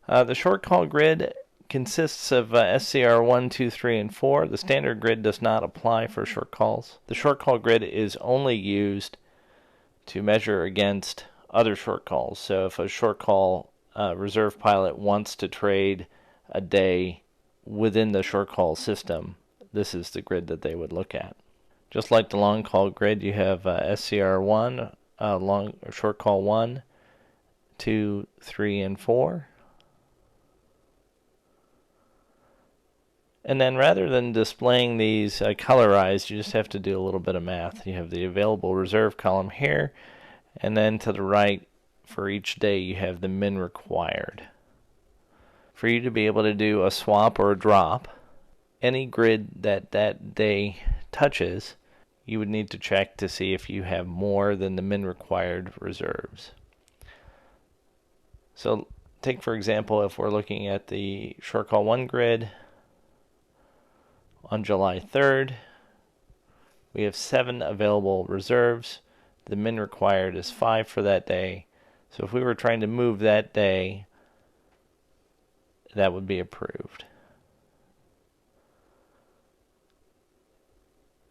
The short call grid consists of SCR 1, 2, 3, and 4. The standard grid does not apply for short calls. The short call grid is only used to measure against other short calls. So if a short call reserve pilot wants to trade a day within the short call system, this is the grid that they would look at. Just like the long call grid, you have SCR 1, short call 1, 2, 3, and 4. And then rather than displaying these colorized, you just have to do a little bit of math. You have the available reserve column here, and then to the right for each day you have the min required. For you to be able to do a swap or a drop, any grid that day touches, you would need to check to see if you have more than the min required reserves. So take for example, if we're looking at the short call 1 grid, on July 3rd, we have 7 available reserves. The min required is 5 for that day. So if we were trying to move that day, that would be approved.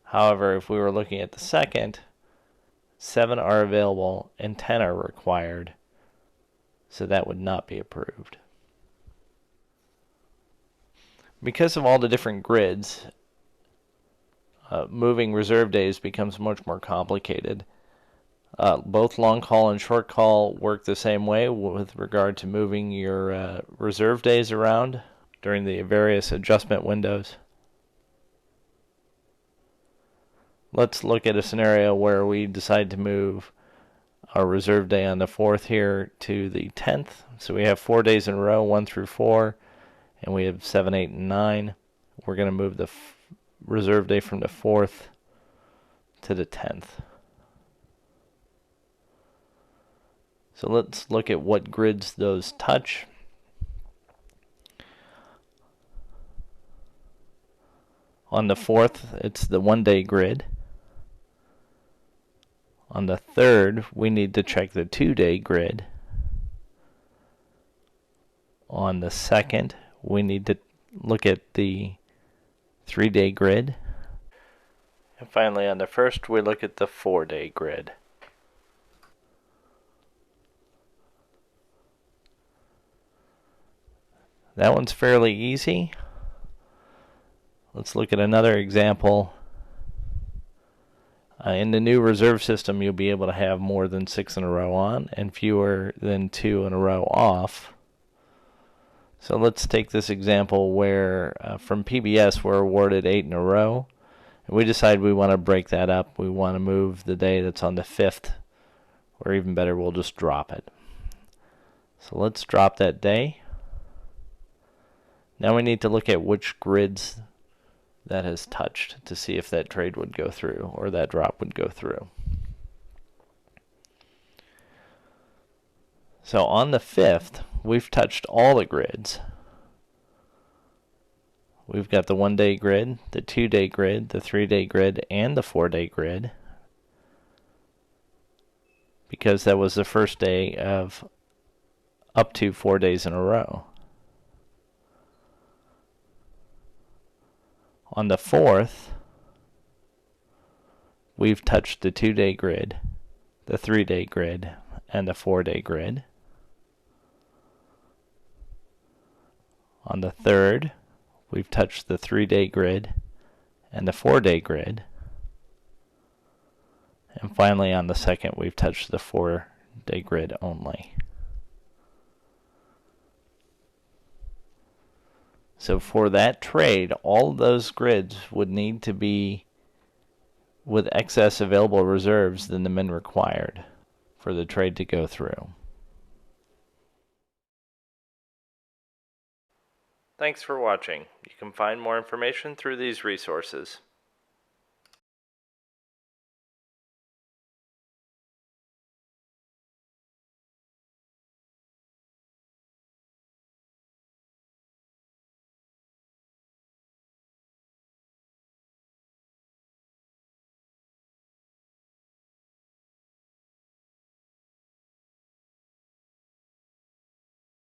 However, if we were looking at the second, 7 are available and 10 are required. So that would not be approved. Because of all the different grids, moving reserve days becomes much more complicated. Both long call and short call work the same way with regard to moving your reserve days around during the various adjustment windows. Let's look at a scenario where we decide to move our reserve day on the 4th here to the 10th. So we have 4 days in a row, 1 through 4. And we have 7, 8, and 9. We're going to move the reserve day from the 4th to the 10th. So let's look at what grids those touch. On the 4th, it's the 1-day grid. On the 3rd, we need to check the 2-day grid. On the 2nd, we need to look at the 3-day grid. And finally, on the 1st, we look at the 4-day grid. That one's fairly easy. Let's look at another example. In the new reserve system, you'll be able to have more than 6 in a row on and fewer than 2 in a row off. So let's take this example where from PBS we're awarded 8 in a row. And we decide we want to break that up. We want to move the day that's on the 5th, or even better, we'll just drop it. So let's drop that day. Now we need to look at which grids that has touched to see if that trade would go through or that drop would go through. So on the 5th, we've touched all the grids. We've got the 1-day grid, the 2-day grid, the 3-day grid, and the 4-day grid, because that was the first day of up to 4 days in a row. On the 4th, we've touched the 2-day grid, the 3-day grid, and the 4-day grid. On the 3rd, we've touched the 3-day grid and the 4-day grid. And finally, on the 2nd, we've touched the 4-day grid only. So for that trade, all of those grids would need to be with excess available reserves than the min required for the trade to go through. Thanks for watching. You can find more information through these resources.